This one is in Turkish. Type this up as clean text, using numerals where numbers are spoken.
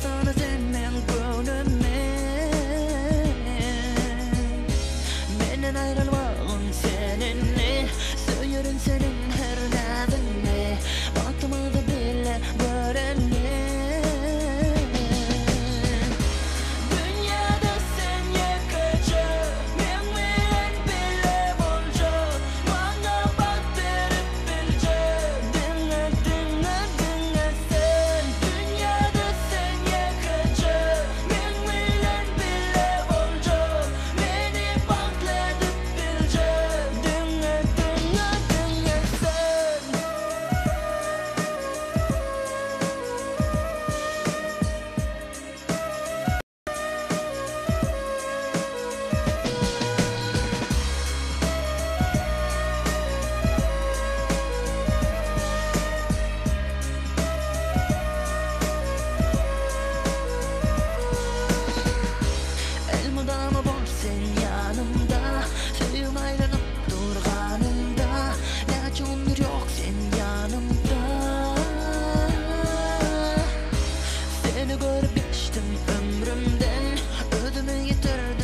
sana senmen gönlüme. Menden ayrılmağın seninle, söylerim senin her nadine. Bakmadı bile görenle. Dünyada sen yakıcı, men bilen bile bolcu. Bana bak verip bilce, dinle dinle dinle sen. Dünyada sen yakıcı, men bilen bile bolcu. Beni bakledip bilce, dinle dinle dinle sen. Elmadamı bol sen yanımda, suyum ayrılıp durganımda. Laçındır yok sen yanımda. Seni görüp geçtim ömrümden, ödümü yitirdim